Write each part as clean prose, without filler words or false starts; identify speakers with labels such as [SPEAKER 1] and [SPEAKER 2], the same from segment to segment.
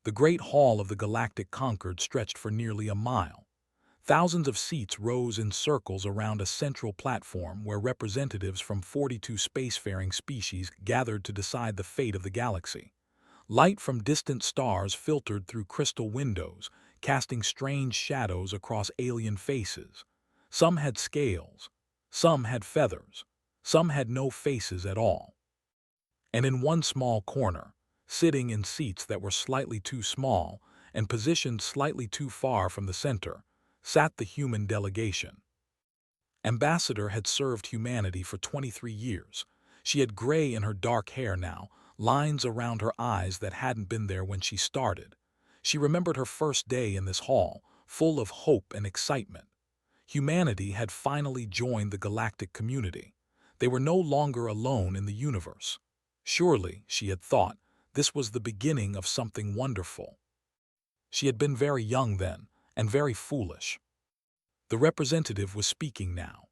[SPEAKER 1] The great hall of the Galactic Concord stretched for nearly a mile. Thousands of seats rose in circles around a central platform where representatives from 42 spacefaring species gathered to decide the fate of the galaxy. Light from distant stars filtered through crystal windows, casting strange shadows across alien faces. Some had scales, some had feathers, some had no faces at all. And in one small corner, sitting in seats that were slightly too small and positioned slightly too far from the center, sat the human delegation. Ambassador had served humanity for 23 years. She had gray in her dark hair now, lines around her eyes that hadn't been there when she started. She remembered her first day in this hall, full of hope and excitement. Humanity had finally joined the galactic community. They were no longer alone in the universe. Surely, she had thought, this was the beginning of something wonderful. She had been very young then, and very foolish. The representative was speaking now.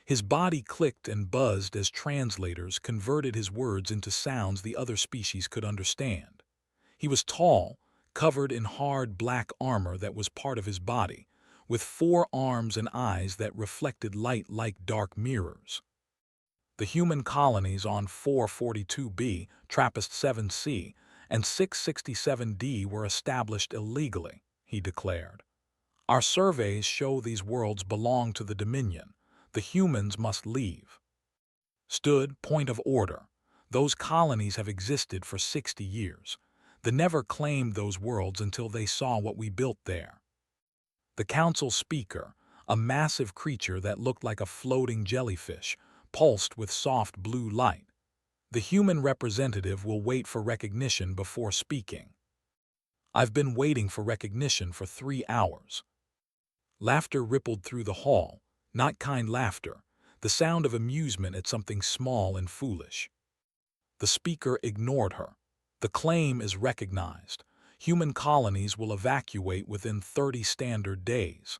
[SPEAKER 1] His body clicked and buzzed as translators converted his words into sounds the other species could understand. He was tall, covered in hard black armor that was part of his body, with 4 arms and eyes that reflected light like dark mirrors. The human colonies on 442b, TRAPPIST-7c, and 667d were established illegally, he declared. Our surveys show these worlds belong to the Dominion. The humans must leave. Stood, point of order. Those colonies have existed for 60 years. They never claimed those worlds until they saw what we built there. The council speaker, a massive creature that looked like a floating jellyfish, pulsed with soft blue light. The human representative will wait for recognition before speaking. I've been waiting for recognition for 3 hours. Laughter rippled through the hall, not kind laughter, the sound of amusement at something small and foolish. The speaker ignored her. The claim is recognized. Human colonies will evacuate within 30 standard days.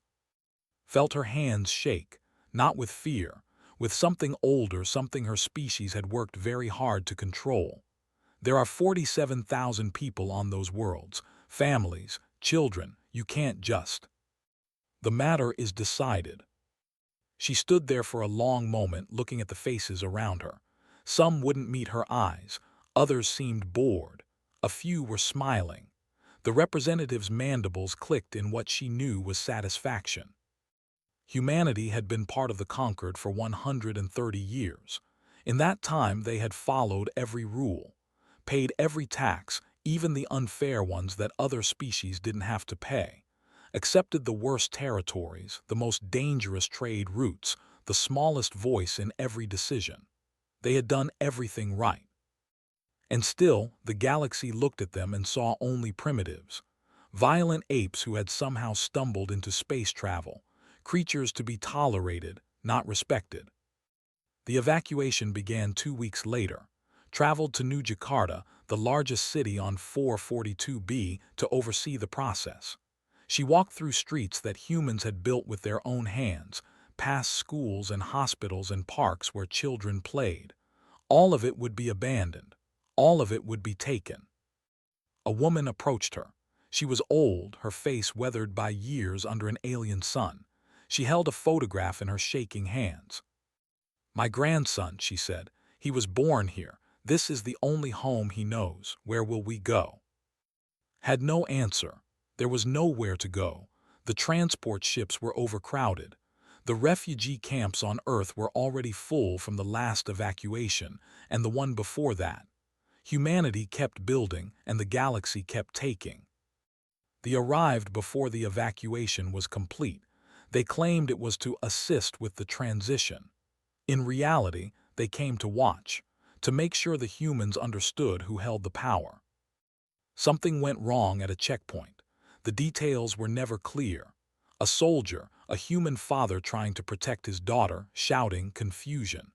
[SPEAKER 1] Felt her hands shake, not with fear, with something older, something her species had worked very hard to control. There are 47,000 people on those worlds, families, children, you can't just. The matter is decided. She stood there for a long moment looking at the faces around her. Some wouldn't meet her eyes, others seemed bored, a few were smiling. The representative's mandibles clicked in what she knew was satisfaction. Humanity had been part of the Concord for 130 years. In that time they had followed every rule, paid every tax, even the unfair ones that other species didn't have to pay, accepted the worst territories, the most dangerous trade routes, the smallest voice in every decision. They had done everything right. And still, the galaxy looked at them and saw only primitives, violent apes who had somehow stumbled into space travel, creatures to be tolerated, not respected. The evacuation began 2 weeks later, traveled to New Jakarta, the largest city on 442b, to oversee the process. She walked through streets that humans had built with their own hands, past schools and hospitals and parks where children played. All of it would be abandoned. All of it would be taken. A woman approached her. She was old, her face weathered by years under an alien sun. She held a photograph in her shaking hands. "My grandson," she said. "He was born here. This is the only home he knows. Where will we go?" Had no answer. There was nowhere to go. The transport ships were overcrowded. The refugee camps on Earth were already full from the last evacuation, and the one before that. Humanity kept building, and the galaxy kept taking. They arrived before the evacuation was complete. They claimed it was to assist with the transition. In reality, they came to watch, to make sure the humans understood who held the power. Something went wrong at a checkpoint. The details were never clear. A soldier, a human father trying to protect his daughter, shouting, confusion.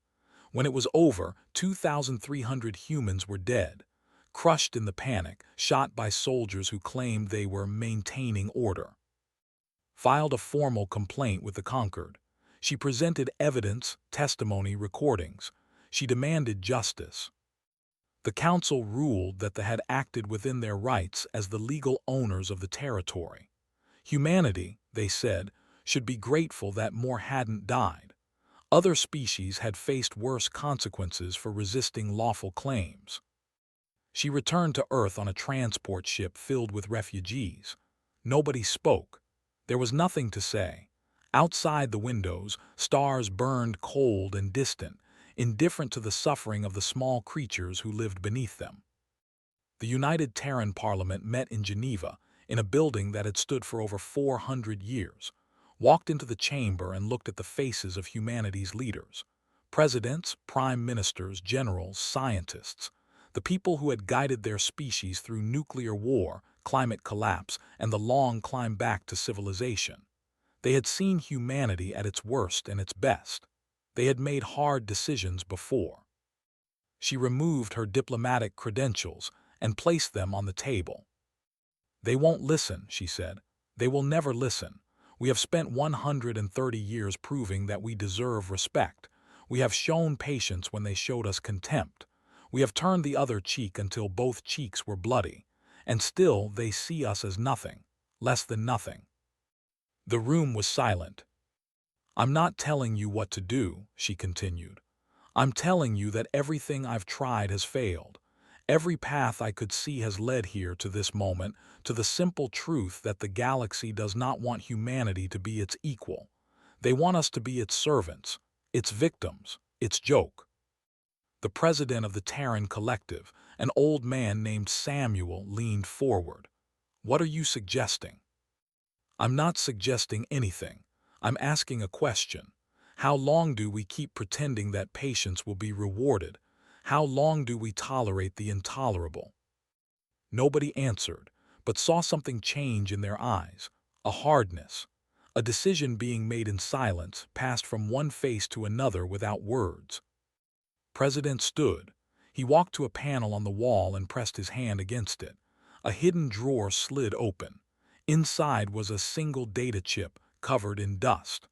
[SPEAKER 1] When it was over, 2,300 humans were dead, crushed in the panic, shot by soldiers who claimed they were maintaining order. Filed a formal complaint with the Concord. She presented evidence, testimony, recordings. She demanded justice. The council ruled that they had acted within their rights as the legal owners of the territory. Humanity, they said, should be grateful that more hadn't died. Other species had faced worse consequences for resisting lawful claims. She returned to Earth on a transport ship filled with refugees. Nobody spoke. There was nothing to say. Outside the windows, stars burned cold and distant, indifferent to the suffering of the small creatures who lived beneath them. The United Terran Parliament met in Geneva, in a building that had stood for over 400 years, walked into the chamber and looked at the faces of humanity's leaders. Presidents, prime ministers, generals, scientists, the people who had guided their species through nuclear war, climate collapse, and the long climb back to civilization. They had seen humanity at its worst and its best. They had made hard decisions before. She removed her diplomatic credentials and placed them on the table. "They won't listen," she said. "They will never listen. We have spent 130 years proving that we deserve respect. We have shown patience when they showed us contempt. We have turned the other cheek until both cheeks were bloody. And still they see us as nothing, less than nothing." The room was silent. "I'm not telling you what to do," she continued. "I'm telling you that everything I've tried has failed. Every path I could see has led here to this moment, to the simple truth that the galaxy does not want humanity to be its equal. They want us to be its servants, its victims, its joke." The president of the Terran Collective, an old man named Samuel, leaned forward. "What are you suggesting?" "I'm not suggesting anything. I'm asking a question. How long do we keep pretending that patience will be rewarded? How long do we tolerate the intolerable?" Nobody answered, but saw something change in their eyes, a hardness. A decision being made in silence passed from one face to another without words. President stood. He walked to a panel on the wall and pressed his hand against it. A hidden drawer slid open. Inside was a single data chip covered in dust.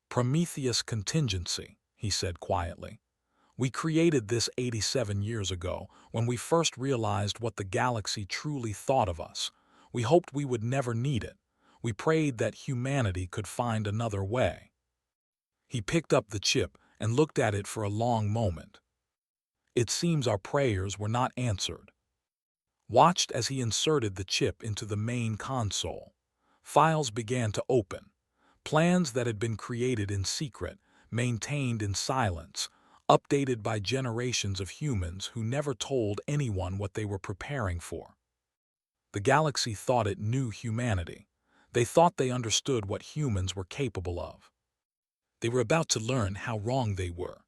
[SPEAKER 1] "Prometheus contingency," he said quietly. "We created this 87 years ago, when we first realized what the galaxy truly thought of us. We hoped we would never need it. We prayed that humanity could find another way." He picked up the chip and looked at it for a long moment. "It seems our prayers were not answered." Watched as he inserted the chip into the main console. Files began to open. Plans that had been created in secret, maintained in silence, updated by generations of humans who never told anyone what they were preparing for. The galaxy thought it knew humanity. They thought they understood what humans were capable of. They were about to learn how wrong they were.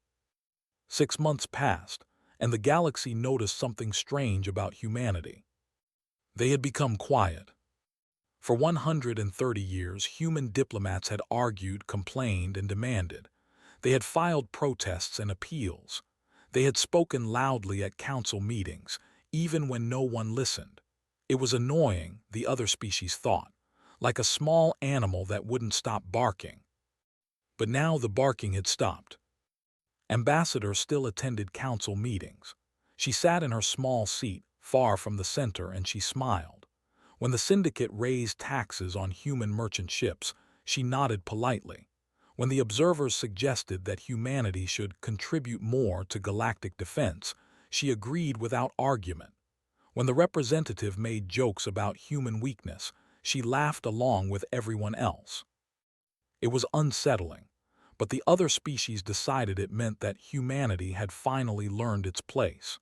[SPEAKER 1] 6 months passed, and the galaxy noticed something strange about humanity. They had become quiet. For 130 years, human diplomats had argued, complained, and demanded. They had filed protests and appeals. They had spoken loudly at council meetings, even when no one listened. It was annoying, the other species thought, like a small animal that wouldn't stop barking. But now the barking had stopped. Ambassador still attended council meetings. She sat in her small seat, far from the center, and she smiled. When the syndicate raised taxes on human merchant ships, she nodded politely. When the observers suggested that humanity should contribute more to galactic defense, she agreed without argument. When the representative made jokes about human weakness, she laughed along with everyone else. It was unsettling, but the other species decided it meant that humanity had finally learned its place.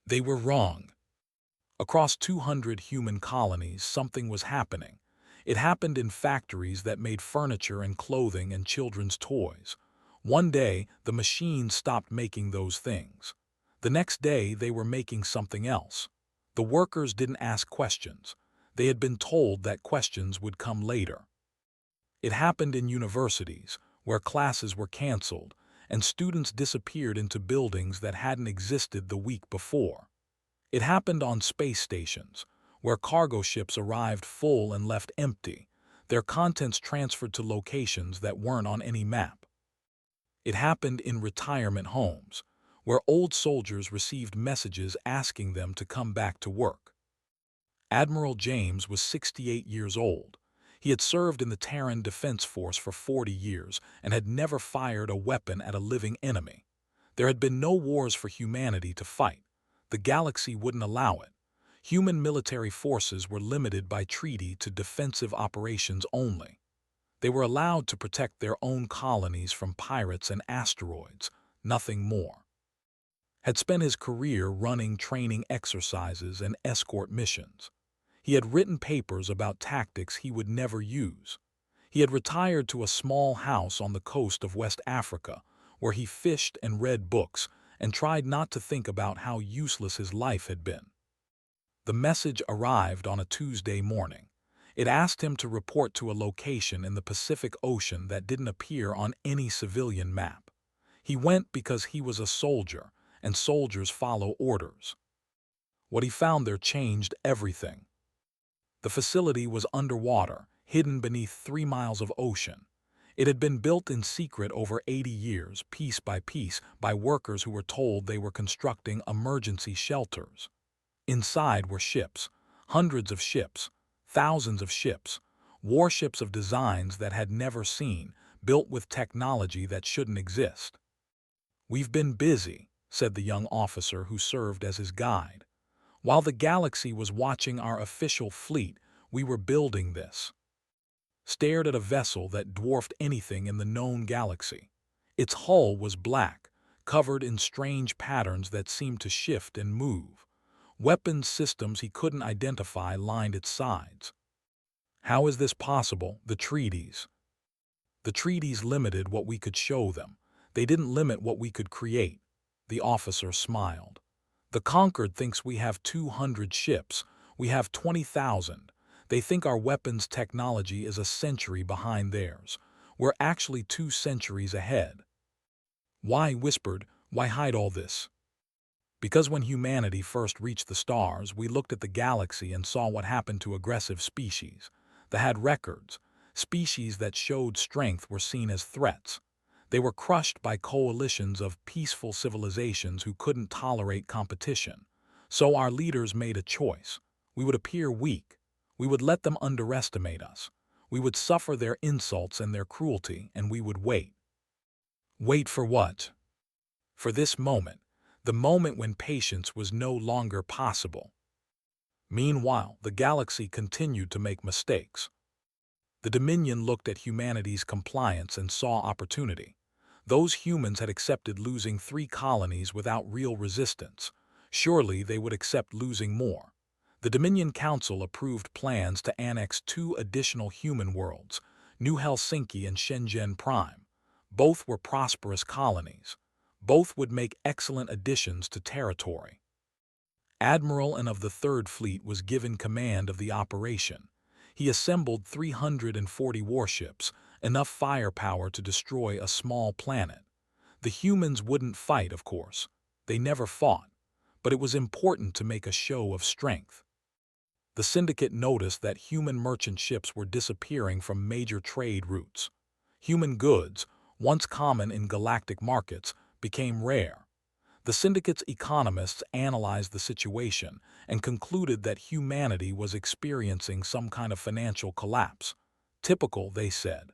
[SPEAKER 1] They were wrong. Across 200 human colonies, something was happening. It happened in factories that made furniture and clothing and children's toys. One day, the machines stopped making those things. The next day, they were making something else. The workers didn't ask questions. They had been told that questions would come later. It happened in universities, where classes were canceled, and students disappeared into buildings that hadn't existed the week before. It happened on space stations, where cargo ships arrived full and left empty, their contents transferred to locations that weren't on any map. It happened in retirement homes, where old soldiers received messages asking them to come back to work. Admiral James was 68 years old. He had served in the Terran Defense Force for 40 years and had never fired a weapon at a living enemy. There had been no wars for humanity to fight. The galaxy wouldn't allow it. Human military forces were limited by treaty to defensive operations only. They were allowed to protect their own colonies from pirates and asteroids, nothing more. Had spent his career running training exercises and escort missions. He had written papers about tactics he would never use. He had retired to a small house on the coast of West Africa, where he fished and read books and tried not to think about how useless his life had been. The message arrived on a Tuesday morning. It asked him to report to a location in the Pacific Ocean that didn't appear on any civilian map. He went because he was a soldier, and soldiers follow orders. What he found there changed everything. The facility was underwater, hidden beneath 3 miles of ocean. It had been built in secret over 80 years, piece by piece, by workers who were told they were constructing emergency shelters. Inside were ships, hundreds of ships, thousands of ships, warships of designs that had never seen, built with technology that shouldn't exist. "We've been busy," said the young officer who served as his guide. "While the galaxy was watching our official fleet, we were building this." Stared at a vessel that dwarfed anything in the known galaxy. Its hull was black, covered in strange patterns that seemed to shift and move. Weapons systems he couldn't identify lined its sides. "How is this possible? The treaties." "The treaties limited what we could show them. They didn't limit what we could create." The officer smiled. "The Conquered thinks we have 200 ships. We have 20,000. They think our weapons technology is a century behind theirs. We're actually 2 centuries ahead." "Why," whispered, "why hide all this?" "Because when humanity first reached the stars, we looked at the galaxy and saw what happened to aggressive species that had records. Species that showed strength were seen as threats. They were crushed by coalitions of peaceful civilizations who couldn't tolerate competition. So our leaders made a choice. We would appear weak. We would let them underestimate us. We would suffer their insults and their cruelty, and we would wait." Wait for what? For this moment. The moment when patience was no longer possible. Meanwhile, the galaxy continued to make mistakes. The Dominion looked at humanity's compliance and saw opportunity. Those humans had accepted losing 3 colonies without real resistance. Surely they would accept losing more. The Dominion Council approved plans to annex 2 additional human worlds, New Helsinki and Shenzhen Prime. Both were prosperous colonies. Both would make excellent additions to territory. Admiral and of the Third Fleet was given command of the operation. He assembled 340 warships, enough firepower to destroy a small planet. The humans wouldn't fight, of course. They never fought. But it was important to make a show of strength. The Syndicate noticed that human merchant ships were disappearing from major trade routes. Human goods, once common in galactic markets, became rare. The Syndicate's economists analyzed the situation and concluded that humanity was experiencing some kind of financial collapse. Typical, they said.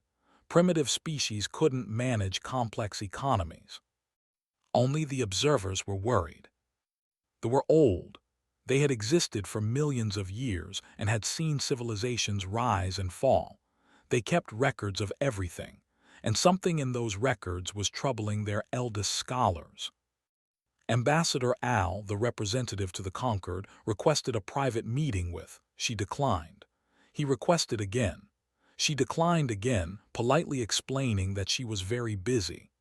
[SPEAKER 1] Primitive species couldn't manage complex economies. Only the observers were worried. They were old. They had existed for millions of years and had seen civilizations rise and fall. They kept records of everything, and something in those records was troubling their eldest scholars. Ambassador Al, the representative to the Conquered, requested a private meeting with. She declined. He requested again. She declined again, politely explaining that she was very busy.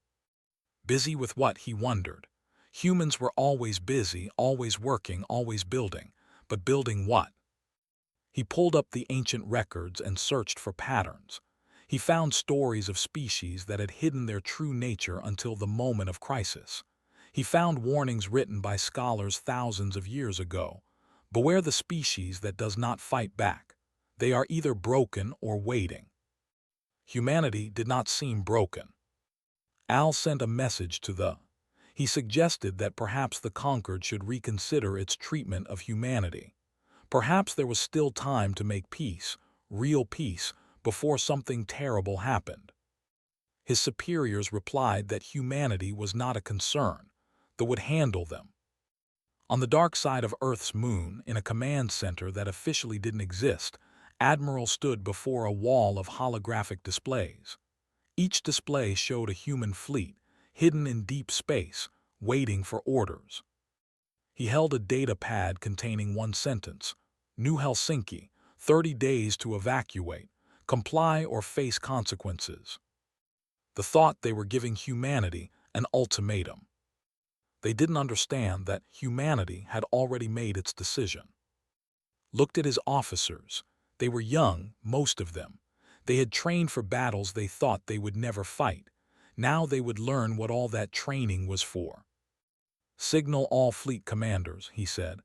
[SPEAKER 1] Busy with what, he wondered. Humans were always busy, always working, always building. But building what? He pulled up the ancient records and searched for patterns. He found stories of species that had hidden their true nature until the moment of crisis. He found warnings written by scholars thousands of years ago. Beware the species that does not fight back. They are either broken or waiting. Humanity did not seem broken. Al sent a message to the. He suggested that perhaps the conquered should reconsider its treatment of humanity. Perhaps there was still time to make peace, real peace, before something terrible happened. His superiors replied that humanity was not a concern, that would handle them. On the dark side of Earth's moon, in a command center that officially didn't exist, Admiral stood before a wall of holographic displays. Each display showed a human fleet, hidden in deep space, waiting for orders. He held a data pad containing one sentence: New Helsinki, 30 days to evacuate, comply or face consequences. The thought they were giving humanity an ultimatum. They didn't understand that humanity had already made its decision. Looked at his officers. They were young, most of them. They had trained for battles they thought they would never fight. Now they would learn what all that training was for. Signal all fleet commanders, he said.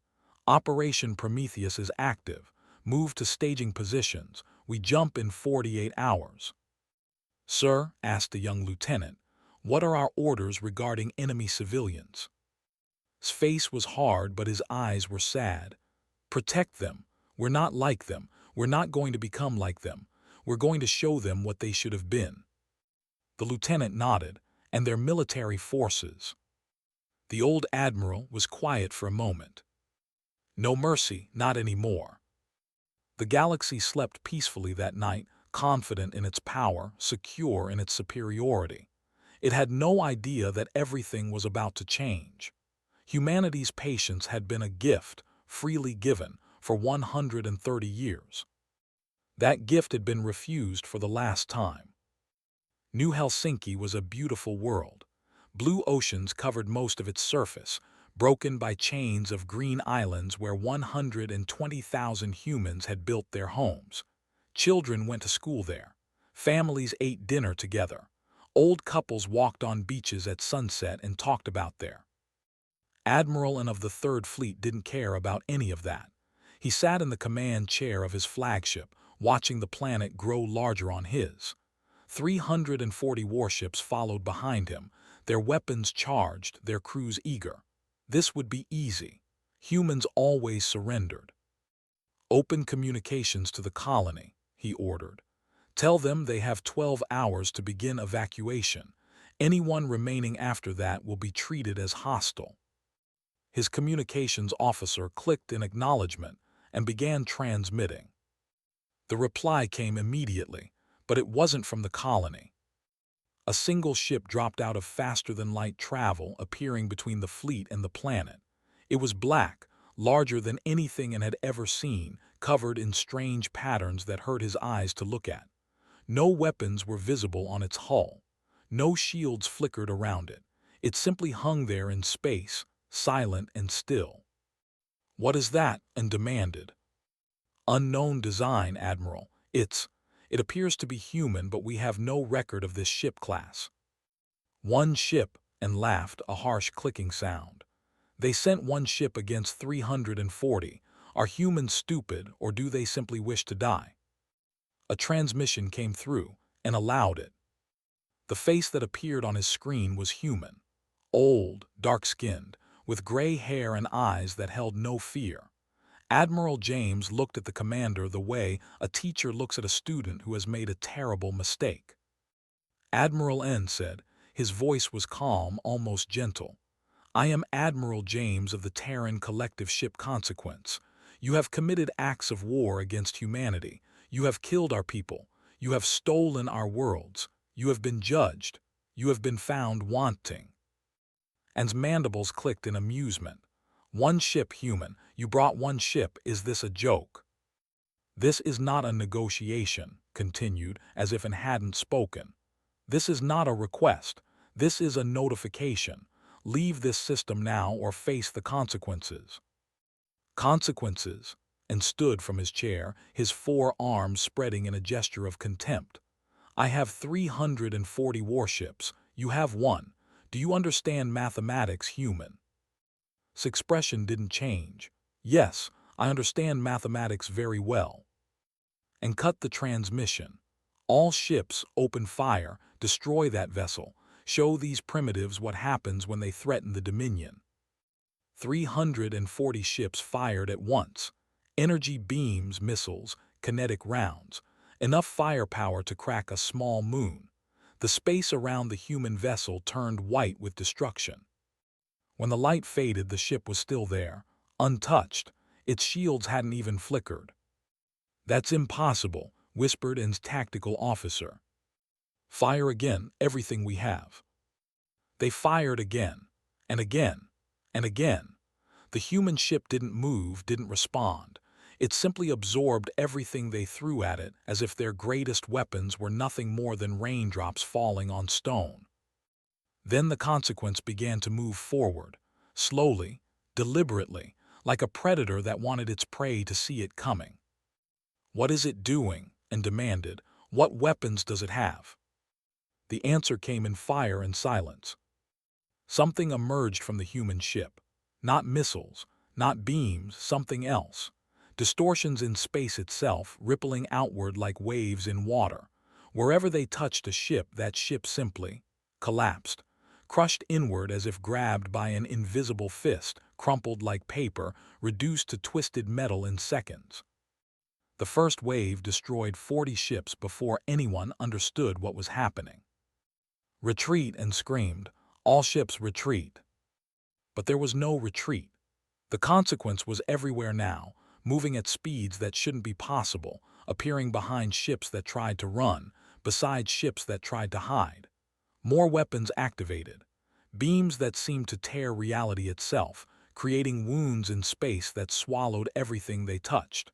[SPEAKER 1] Operation Prometheus is active. Move to staging positions. We jump in 48 hours. Sir, asked the young lieutenant, what are our orders regarding enemy civilians? His face was hard, but his eyes were sad. Protect them. We're not like them. We're not going to become like them. We're going to show them what they should have been. The lieutenant nodded. And their military forces. The old admiral was quiet for a moment. No mercy, not anymore. The galaxy slept peacefully that night, confident in its power, secure in its superiority. It had no idea that everything was about to change. Humanity's patience had been a gift, freely given, for 130 years. That gift had been refused for the last time. New Helsinki was a beautiful world. Blue oceans covered most of its surface, broken by chains of green islands where 120,000 humans had built their homes. Children went to school there. Families ate dinner together. Old couples walked on beaches at sunset and talked about there. Admiral and of the Third Fleet didn't care about any of that. He sat in the command chair of his flagship, watching the planet grow larger on his. 340 warships followed behind him, their weapons charged, their crews eager. This would be easy. Humans always surrendered. Open communications to the colony, he ordered. Tell them they have 12 hours to begin evacuation. Anyone remaining after that will be treated as hostile. His communications officer clicked in acknowledgement and began transmitting. The reply came immediately, but it wasn't from the colony. A single ship dropped out of faster-than-light travel, appearing between the fleet and the planet. It was black, larger than anything it had ever seen, covered in strange patterns that hurt his eyes to look at. No weapons were visible on its hull. No shields flickered around it. It simply hung there in space, silent and still. What is that? And demanded. Unknown design, Admiral. It appears to be human, but we have no record of this ship class. One ship, and laughed, a harsh clicking sound. They sent one ship against 340. Are humans stupid, or do they simply wish to die? A transmission came through, and allowed it. The face that appeared on his screen was human. Old, dark-skinned, with gray hair and eyes that held no fear. Admiral James looked at the commander the way a teacher looks at a student who has made a terrible mistake. Admiral N said, his voice was calm, almost gentle. I am Admiral James of the Terran Collective Ship Consequence. You have committed acts of war against humanity. You have killed our people. You have stolen our worlds. You have been judged. You have been found wanting. An's mandibles clicked in amusement. One ship, human. You brought one ship. Is this a joke? This is not a negotiation, continued, as if An hadn't spoken. This is not a request. This is a notification. Leave this system now or face the consequences. Consequences, and stood from his chair, his 4 arms spreading in a gesture of contempt. I have 340 warships. You have 1. Do you understand mathematics, human? His expression didn't change. Yes, I understand mathematics very well. And cut the transmission. All ships, open fire, destroy that vessel. Show these primitives what happens when they threaten the Dominion. 340 ships fired at once. Energy beams, missiles, kinetic rounds. Enough firepower to crack a small moon. The space around the human vessel turned white with destruction. When the light faded, the ship was still there, untouched. Its shields hadn't even flickered. "That's impossible," whispered N's tactical officer. "Fire again, everything we have." They fired again, and again, and again. The human ship didn't move, didn't respond. It simply absorbed everything they threw at it, as if their greatest weapons were nothing more than raindrops falling on stone. Then the consequence began to move forward, slowly, deliberately, like a predator that wanted its prey to see it coming. "What is it doing?" and demanded. "What weapons does it have?" The answer came in fire and silence. Something emerged from the human ship. Not missiles, not beams, something else. Distortions in space itself, rippling outward like waves in water. Wherever they touched a ship, that ship simply collapsed, crushed inward as if grabbed by an invisible fist, crumpled like paper, reduced to twisted metal in seconds. The first wave destroyed 40 ships before anyone understood what was happening. "Retreat!" and screamed, "All ships retreat!" But there was no retreat. The consequence was everywhere now, moving at speeds that shouldn't be possible, appearing behind ships that tried to run, beside ships that tried to hide. More weapons activated. Beams that seemed to tear reality itself, creating wounds in space that swallowed everything they touched.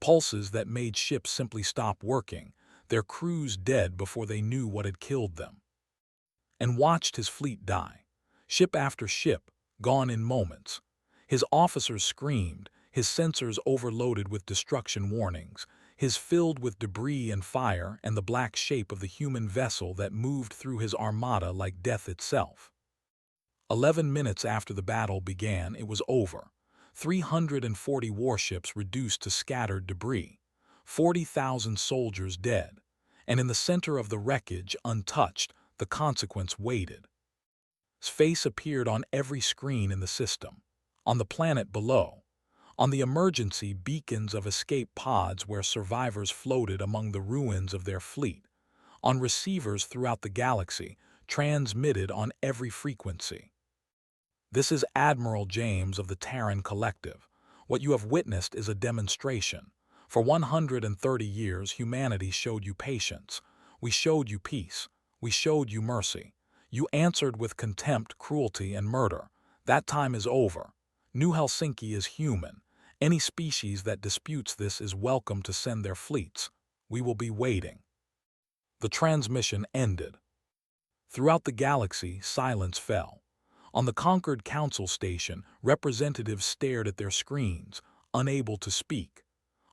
[SPEAKER 1] Pulses that made ships simply stop working, their crews dead before they knew what had killed them. And watched his fleet die. Ship after ship, gone in moments. His officers screamed, his sensors overloaded with destruction warnings, his filled with debris and fire and the black shape of the human vessel that moved through his armada like death itself. 11 minutes after the battle began, it was over. 340 warships reduced to scattered debris, 40,000 soldiers dead, and in the center of the wreckage, untouched, the consequence waited. His face appeared on every screen in the system, on the planet below, on the emergency beacons of escape pods where survivors floated among the ruins of their fleet, on receivers throughout the galaxy, transmitted on every frequency. "This is Admiral James of the Terran Collective. What you have witnessed is a demonstration. For 130 years, humanity showed you patience. We showed you peace. We showed you mercy. You answered with contempt, cruelty, and murder. That time is over. New Helsinki is human. Any species that disputes this is welcome to send their fleets. We will be waiting." The transmission ended. Throughout the galaxy, silence fell. On the conquered council station, representatives stared at their screens, unable to speak.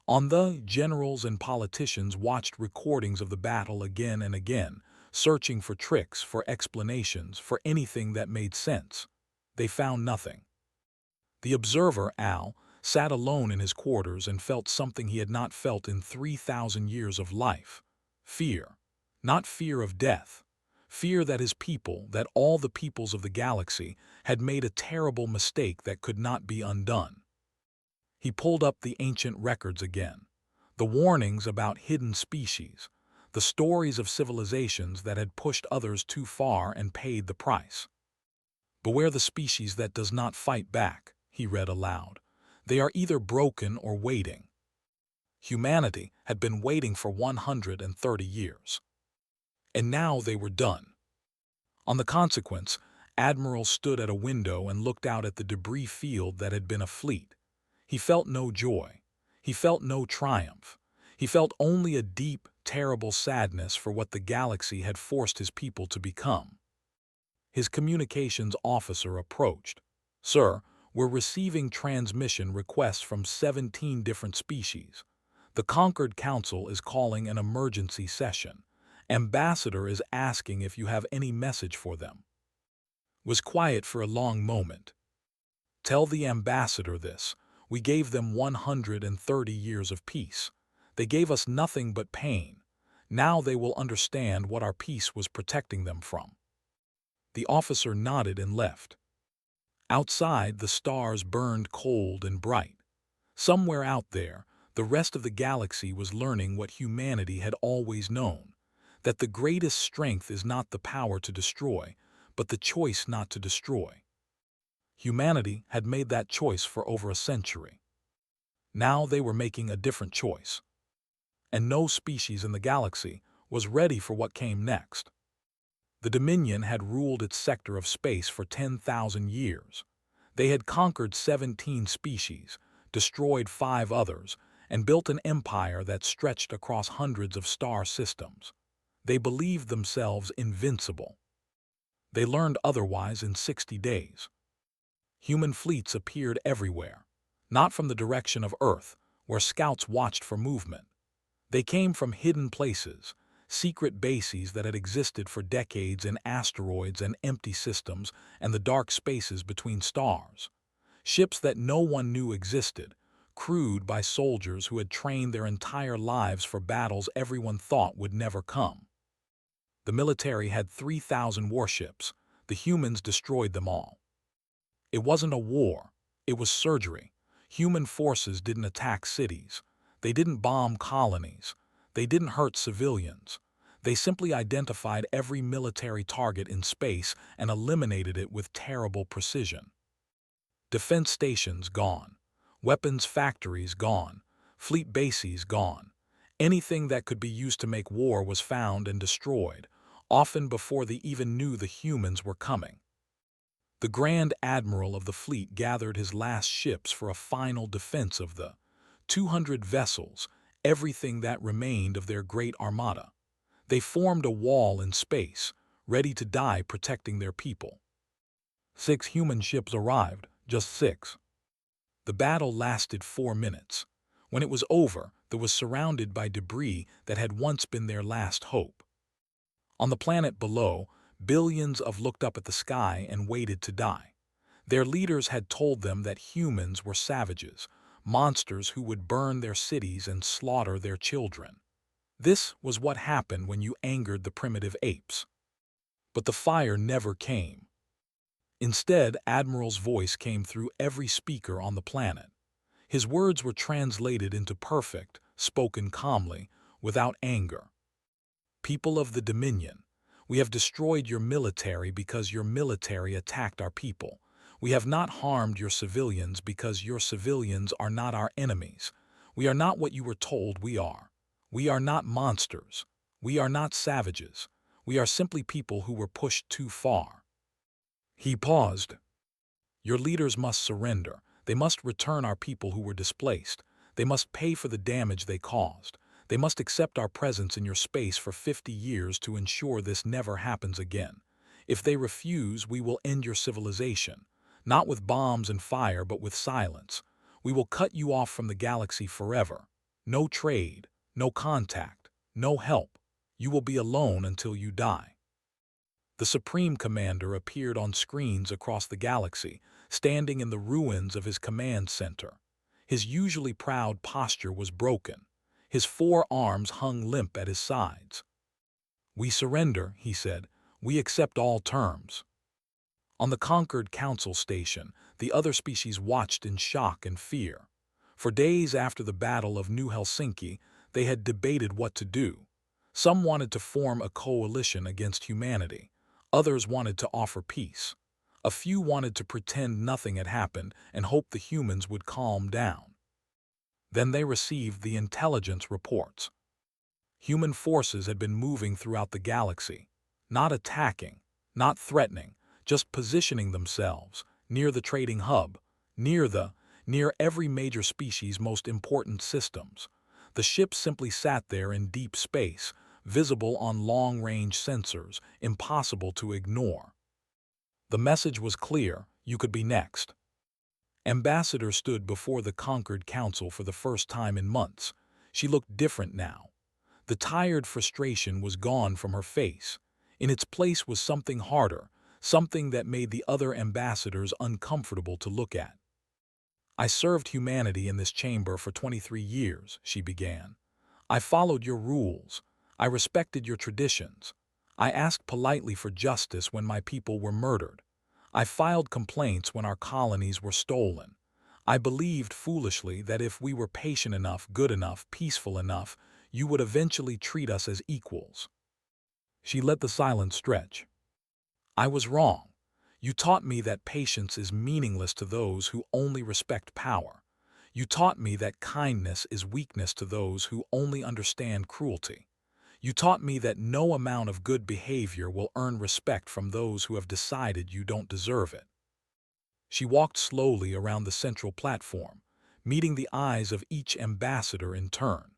[SPEAKER 1] On the generals and politicians watched recordings of the battle again and again, searching for tricks, for explanations, for anything that made sense. They found nothing. The observer, Al, sat alone in his quarters and felt something he had not felt in 3,000 years of life. Fear. Not fear of death. Fear that his people, that all the peoples of the galaxy, had made a terrible mistake that could not be undone. He pulled up the ancient records again. The warnings about hidden species. The stories of civilizations that had pushed others too far and paid the price. "Beware the species that does not fight back," he read aloud. "They are either broken or waiting." Humanity had been waiting for 130 years. And now they were done. On the consequence, Admiral stood at a window and looked out at the debris field that had been a fleet. He felt no joy. He felt no triumph. He felt only a deep, terrible sadness for what the galaxy had forced his people to become. His communications officer approached. "Sir, we're receiving transmission requests from 17 different species. The Conquered Council is calling an emergency session. Ambassador is asking if you have any message for them." Was quiet for a long moment. "Tell the ambassador this. We gave them 130 years of peace. They gave us nothing but pain. Now they will understand what our peace was protecting them from." The officer nodded and left. Outside, the stars burned cold and bright. Somewhere out there, the rest of the galaxy was learning what humanity had always known, that the greatest strength is not the power to destroy, but the choice not to destroy. Humanity had made that choice for over a century. Now they were making a different choice. And no species in the galaxy was ready for what came next. The Dominion had ruled its sector of space for 10,000 years. They had conquered 17 species, destroyed 5 others, and built an empire that stretched across hundreds of star systems. They believed themselves invincible. They learned otherwise in 60 days. Human fleets appeared everywhere, not from the direction of Earth, where scouts watched for movement. They came from hidden places, secret bases that had existed for decades in asteroids and empty systems and the dark spaces between stars. Ships that no one knew existed, crewed by soldiers who had trained their entire lives for battles everyone thought would never come. The military had 3,000 warships. The humans destroyed them all. It wasn't a war, it was surgery. Human forces didn't attack cities. They didn't bomb colonies. They didn't hurt civilians. They simply identified every military target in space and eliminated it with terrible precision. Defense stations gone. Weapons factories gone. Fleet bases gone. Anything that could be used to make war was found and destroyed, often before they even knew the humans were coming. The Grand Admiral of the fleet gathered his last ships for a final defense of the 200 vessels, everything that remained of their great armada. They formed a wall in space, ready to die protecting their people. 6 human ships arrived, just 6. The battle lasted 4 minutes. When it was over, they was surrounded by debris that had once been their last hope. On the planet below, billions looked up at the sky and waited to die. Their leaders had told them that humans were savages, monsters who would burn their cities and slaughter their children. This was what happened when you angered the primitive apes. But the fire never came. Instead, Admiral's voice came through every speaker on the planet. His words were translated into perfect, spoken calmly, without anger. People of the Dominion, we have destroyed your military because your military attacked our people. We have not harmed your civilians because your civilians are not our enemies. We are not what you were told we are. We are not monsters. We are not savages. We are simply people who were pushed too far. He paused. Your leaders must surrender. They must return our people who were displaced. They must pay for the damage they caused. They must accept our presence in your space for 50 years to ensure this never happens again. If they refuse, we will end your civilization, not with bombs and fire, but with silence. We will cut you off from the galaxy forever. No trade, no contact, no help. You will be alone until you die. The Supreme Commander appeared on screens across the galaxy, standing in the ruins of his command center. His usually proud posture was broken. His 4 arms hung limp at his sides. We surrender, he said. We accept all terms. On the conquered council station, the other species watched in shock and fear. For days after the Battle of New Helsinki, they had debated what to do. Some wanted to form a coalition against humanity. Others wanted to offer peace. A few wanted to pretend nothing had happened and hope the humans would calm down. Then they received the intelligence reports. Human forces had been moving throughout the galaxy, not attacking, not threatening, just positioning themselves near the trading hub, near every major species' most important systems. The ships simply sat there in deep space, visible on long-range sensors, impossible to ignore. The message was clear: you could be next. Ambassador stood before the conquered council for the first time in months. She looked different now. The tired frustration was gone from her face. In its place was something harder, something that made the other ambassadors uncomfortable to look at. I served humanity in this chamber for 23 years, she began. I followed your rules. I respected your traditions. I asked politely for justice when my people were murdered. I filed complaints when our colonies were stolen. I believed foolishly that if we were patient enough, good enough, peaceful enough, you would eventually treat us as equals. She let the silence stretch. I was wrong. You taught me that patience is meaningless to those who only respect power. You taught me that kindness is weakness to those who only understand cruelty. You taught me that no amount of good behavior will earn respect from those who have decided you don't deserve it. She walked slowly around the central platform, meeting the eyes of each ambassador in turn.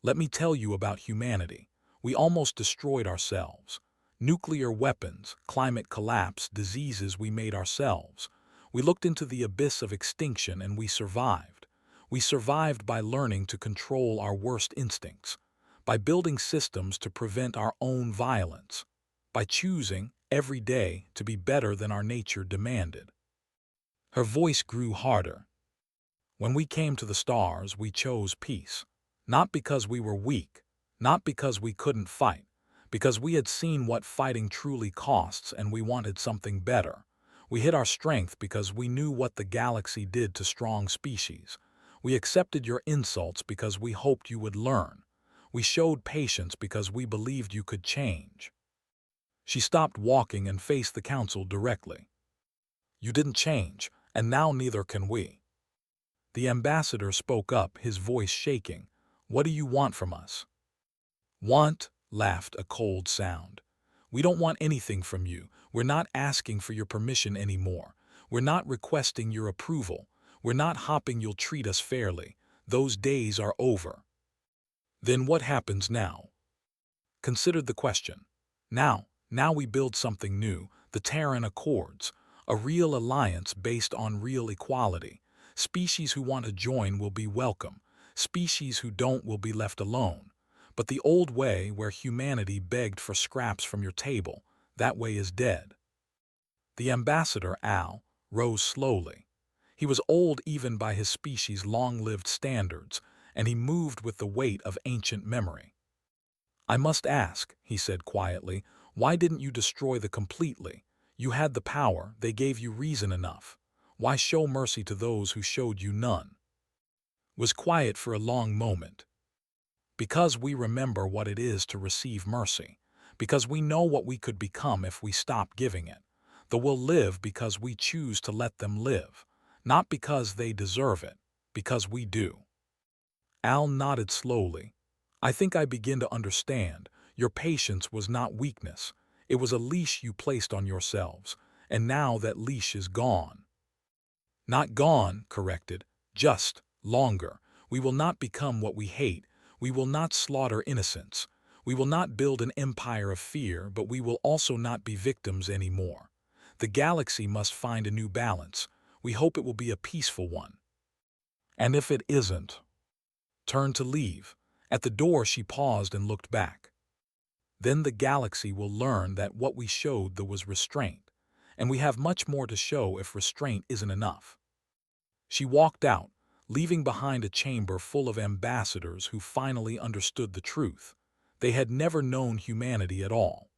[SPEAKER 1] Let me tell you about humanity. We almost destroyed ourselves. Nuclear weapons, climate collapse, diseases we made ourselves. We looked into the abyss of extinction and we survived. We survived by learning to control our worst instincts, by building systems to prevent our own violence, by choosing, every day, to be better than our nature demanded. Her voice grew harder. When we came to the stars, we chose peace. Not because we were weak, not because we couldn't fight, because we had seen what fighting truly costs and we wanted something better. We hid our strength because we knew what the galaxy did to strong species. We accepted your insults because we hoped you would learn. We showed patience because we believed you could change. She stopped walking and faced the council directly. You didn't change, and now neither can we. The ambassador spoke up, his voice shaking. What do you want from us? Want, laughed a cold sound. We don't want anything from you. We're not asking for your permission anymore. We're not requesting your approval. We're not hoping you'll treat us fairly. Those days are over. Then what happens now? Considered the question. Now we build something new, the Terran Accords, a real alliance based on real equality. Species who want to join will be welcome. Species who don't will be left alone. But the old way, where humanity begged for scraps from your table, that way is dead. The ambassador, Al, rose slowly. He was old even by his species' long-lived standards, and he moved with the weight of ancient memory. I must ask, he said quietly, why didn't you destroy them completely? You had the power, they gave you reason enough. Why show mercy to those who showed you none? Was quiet for a long moment. Because we remember what it is to receive mercy. Because we know what we could become if we stop giving it. Though we'll live because we choose to let them live. Not because they deserve it, because we do. Al nodded slowly. I think I begin to understand. Your patience was not weakness. It was a leash you placed on yourselves, and now that leash is gone. Not gone, corrected, just longer. We will not become what we hate. We will not slaughter innocents. We will not build an empire of fear, but we will also not be victims anymore. The galaxy must find a new balance. We hope it will be a peaceful one. And if it isn't, turn to leave. At the door she paused and looked back. Then the galaxy will learn that what we showed there was restraint, and we have much more to show if restraint isn't enough. She walked out, leaving behind a chamber full of ambassadors who finally understood the truth. They had never known humanity at all.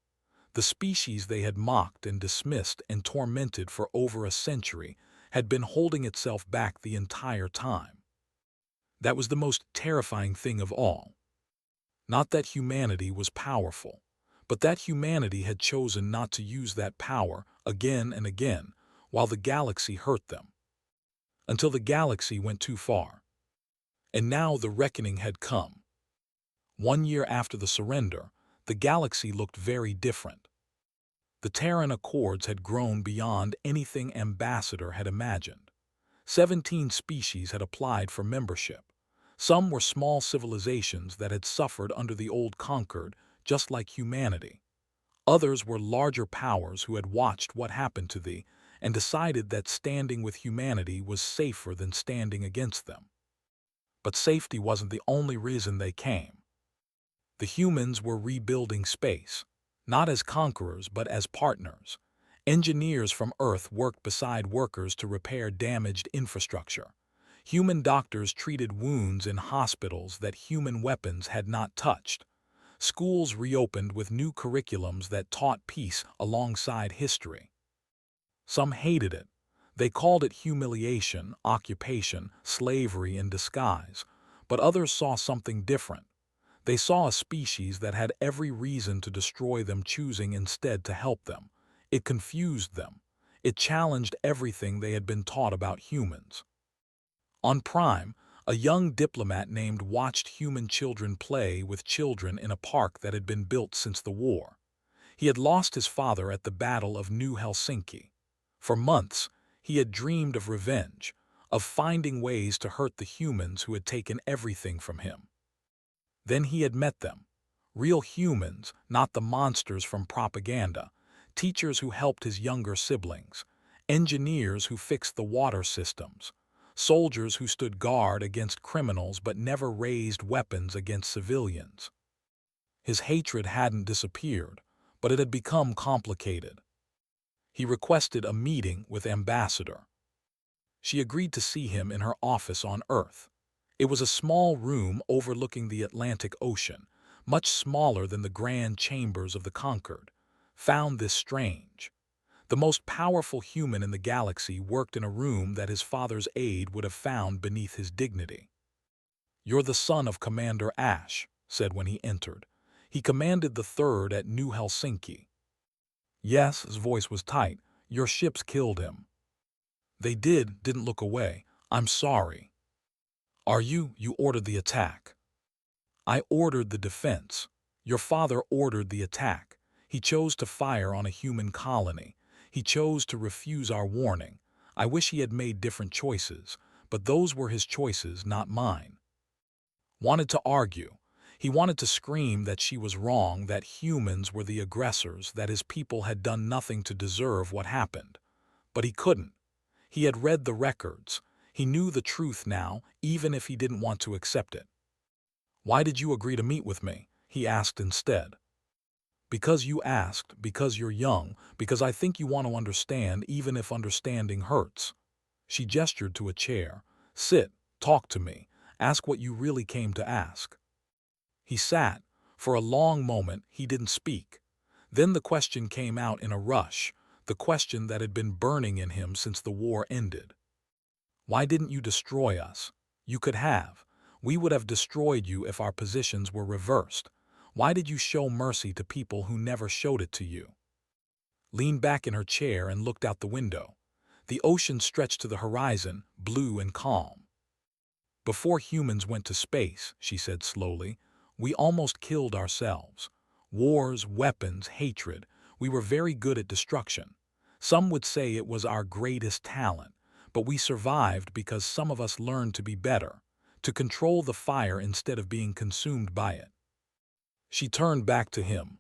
[SPEAKER 1] The species they had mocked and dismissed and tormented for over a century had been holding itself back the entire time. That was the most terrifying thing of all. Not that humanity was powerful, but that humanity had chosen not to use that power again and again while the galaxy hurt them. Until the galaxy went too far. And now the reckoning had come. 1 year after the surrender, the galaxy looked very different. The Terran Accords had grown beyond anything Ambassador had imagined. 17 species had applied for membership. Some were small civilizations that had suffered under the old conquered, just like humanity. Others were larger powers who had watched what happened to thee and decided that standing with humanity was safer than standing against them. But safety wasn't the only reason they came. The humans were rebuilding space, not as conquerors but as partners. Engineers from Earth worked beside workers to repair damaged infrastructure. Human doctors treated wounds in hospitals that human weapons had not touched. Schools reopened with new curriculums that taught peace alongside history. Some hated it. They called it humiliation, occupation, slavery in disguise. But others saw something different. They saw a species that had every reason to destroy them, choosing instead to help them. It confused them. It challenged everything they had been taught about humans. On Prime, a young diplomat named watched human children play with children in a park that had been built since the war. He had lost his father at the Battle of New Helsinki. For months, he had dreamed of revenge, of finding ways to hurt the humans who had taken everything from him. Then he had met them. Real humans, not the monsters from propaganda, teachers who helped his younger siblings, engineers who fixed the water systems, soldiers who stood guard against criminals but never raised weapons against civilians. His hatred hadn't disappeared, but it had become complicated. He requested a meeting with Ambassador. She agreed to see him in her office on Earth. It was a small room overlooking the Atlantic Ocean, much smaller than the grand chambers of the Concord. Found this strange. The most powerful human in the galaxy worked in a room that his father's aide would have found beneath his dignity. "You're the son of Commander Ash," said when he entered. "He commanded the 3rd at New Helsinki." "Yes," his voice was tight. "Your ships killed him." "They didn't look away. I'm sorry." You ordered the attack." "I ordered the defense. Your father ordered the attack. He chose to fire on a human colony. He chose to refuse our warning. I wish he had made different choices, but those were his choices, not mine." Wanted to argue. He wanted to scream that she was wrong, that humans were the aggressors, that his people had done nothing to deserve what happened. But he couldn't. He had read the records. He knew the truth now, even if he didn't want to accept it. "Why did you agree to meet with me?" he asked instead. "Because you asked, because you're young, because I think you want to understand even if understanding hurts." She gestured to a chair. "Sit, talk to me, ask what you really came to ask." He sat. For a long moment he didn't speak. Then the question came out in a rush, the question that had been burning in him since the war ended. "Why didn't you destroy us? You could have. We would have destroyed you if our positions were reversed. Why did you show mercy to people who never showed it to you?" Leaned back in her chair and looked out the window. The ocean stretched to the horizon, blue and calm. "Before humans went to space," she said slowly, "we almost killed ourselves. Wars, weapons, hatred. We were very good at destruction. Some would say it was our greatest talent, but we survived because some of us learned to be better, to control the fire instead of being consumed by it." She turned back to him.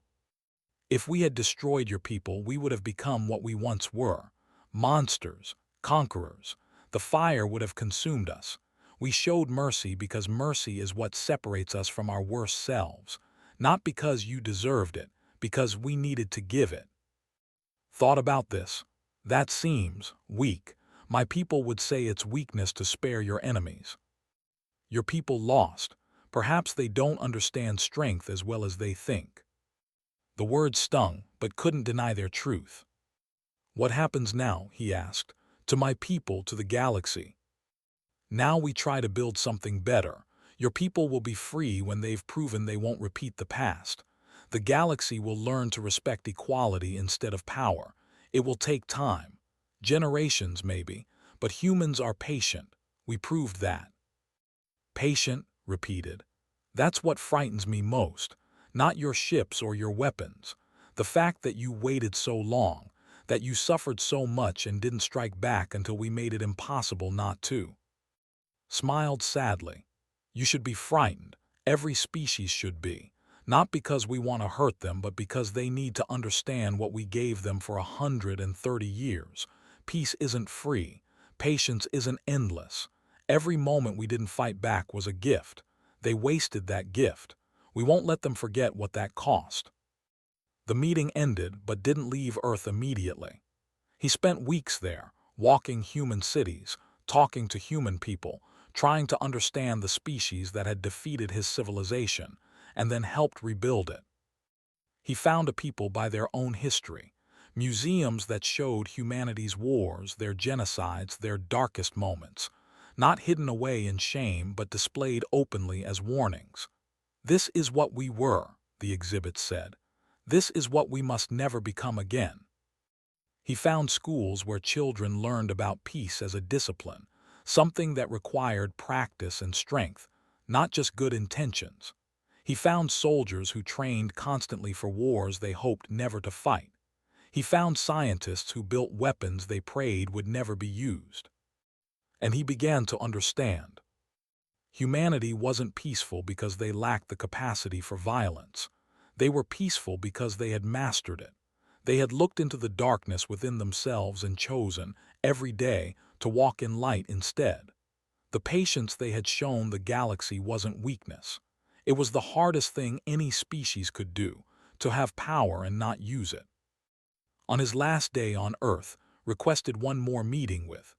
[SPEAKER 1] "If we had destroyed your people, we would have become what we once were. Monsters, conquerors. The fire would have consumed us. We showed mercy because mercy is what separates us from our worst selves. Not because you deserved it, because we needed to give it." "Thought about this? That seems weak. My people would say it's weakness to spare your enemies." "Your people lost. Perhaps they don't understand strength as well as they think." The words stung, but couldn't deny their truth. "What happens now?" he asked. "To my people, to the galaxy?" "Now we try to build something better. Your people will be free when they've proven they won't repeat the past. The galaxy will learn to respect equality instead of power. It will take time. Generations, maybe. But humans are patient. We proved that." "Patient," repeated. "That's what frightens me most. Not your ships or your weapons. The fact that you waited so long, that you suffered so much and didn't strike back until we made it impossible not to." Smiled sadly. "You should be frightened. Every species should be. Not because we want to hurt them, but because they need to understand what we gave them for 130 years. Peace isn't free. Patience isn't endless. Every moment we didn't fight back was a gift. They wasted that gift. We won't let them forget what that cost." The meeting ended, but didn't leave Earth immediately. He spent weeks there, walking human cities, talking to human people, trying to understand the species that had defeated his civilization, and then helped rebuild it. He found a people by their own history, museums that showed humanity's wars, their genocides, their darkest moments, not hidden away in shame but displayed openly as warnings. This is what we were, the exhibit said. This is what we must never become again. He found schools where children learned about peace as a discipline, something that required practice and strength, not just good intentions. He found soldiers who trained constantly for wars they hoped never to fight. He found scientists who built weapons they prayed would never be used. And he began to understand. Humanity wasn't peaceful because they lacked the capacity for violence. They were peaceful because they had mastered it. They had looked into the darkness within themselves and chosen, every day, to walk in light instead. The patience they had shown the galaxy wasn't weakness. It was the hardest thing any species could do, to have power and not use it. On his last day on Earth, requested one more meeting with.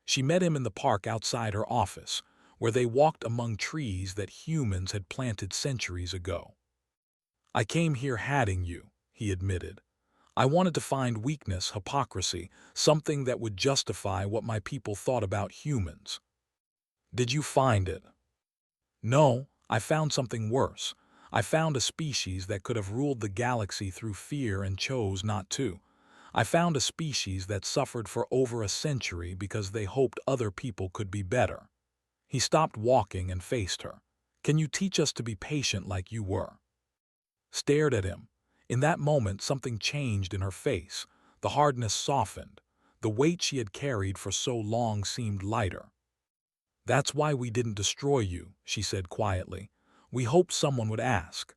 [SPEAKER 1] She met him in the park outside her office, where they walked among trees that humans had planted centuries ago. "I came here hating you," he admitted. "I wanted to find weakness, hypocrisy, something that would justify what my people thought about humans." "Did you find it?" "No, I found something worse. I found a species that could have ruled the galaxy through fear and chose not to. I found a species that suffered for over a century because they hoped other people could be better." He stopped walking and faced her. "Can you teach us to be patient like you were?" Stared at him. In that moment something changed in her face. The hardness softened. The weight she had carried for so long seemed lighter. "That's why we didn't destroy you," she said quietly. "We hoped someone would ask."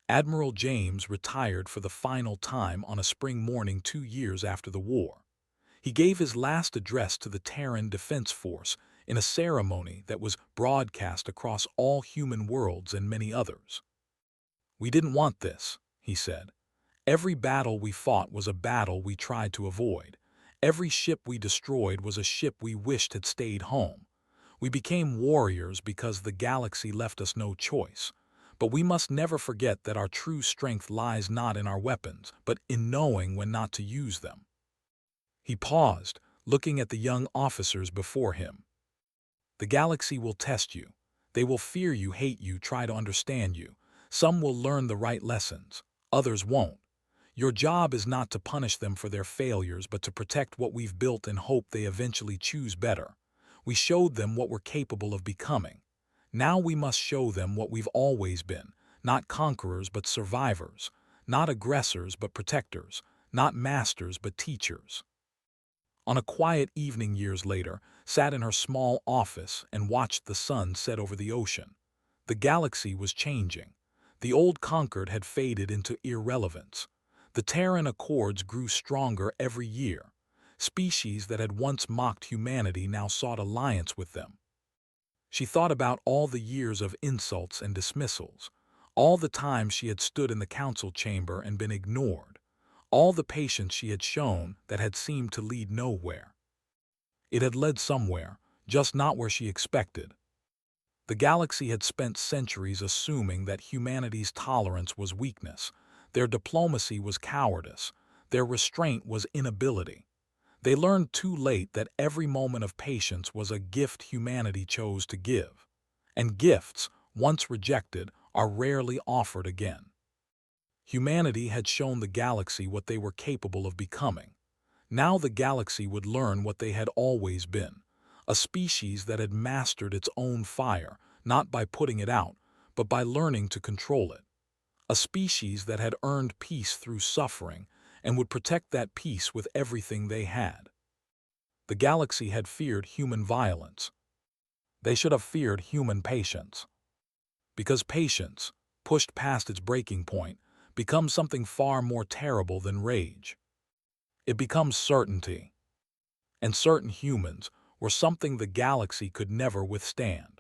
[SPEAKER 1] Admiral James retired for the final time on a spring morning 2 years after the war. He gave his last address to the Terran Defense Force in a ceremony that was broadcast across all human worlds and many others. "We didn't want this," he said. "Every battle we fought was a battle we tried to avoid. Every ship we destroyed was a ship we wished had stayed home. We became warriors because the galaxy left us no choice. But we must never forget that our true strength lies not in our weapons, but in knowing when not to use them." He paused, looking at the young officers before him. "The galaxy will test you. They will fear you, hate you, try to understand you. Some will learn the right lessons. Others won't. Your job is not to punish them for their failures, but to protect what we've built and hope they eventually choose better. We showed them what we're capable of becoming. Now we must show them what we've always been, not conquerors but survivors, not aggressors but protectors, not masters but teachers." On a quiet evening years later, sat in her small office and watched the sun set over the ocean. The galaxy was changing. The old conquered had faded into irrelevance. The Terran Accords grew stronger every year. Species that had once mocked humanity now sought alliance with them. She thought about all the years of insults and dismissals, all the times she had stood in the council chamber and been ignored, all the patience she had shown that had seemed to lead nowhere. It had led somewhere, just not where she expected. The galaxy had spent centuries assuming that humanity's tolerance was weakness, their diplomacy was cowardice, their restraint was inability. They learned too late that every moment of patience was a gift humanity chose to give. And gifts, once rejected, are rarely offered again. Humanity had shown the galaxy what they were capable of becoming. Now the galaxy would learn what they had always been, a species that had mastered its own fire, not by putting it out, but by learning to control it. A species that had earned peace through suffering and would protect that peace with everything they had. The galaxy had feared human violence. They should have feared human patience. Because patience, pushed past its breaking point, becomes something far more terrible than rage. It becomes certainty. And certain humans were something the galaxy could never withstand.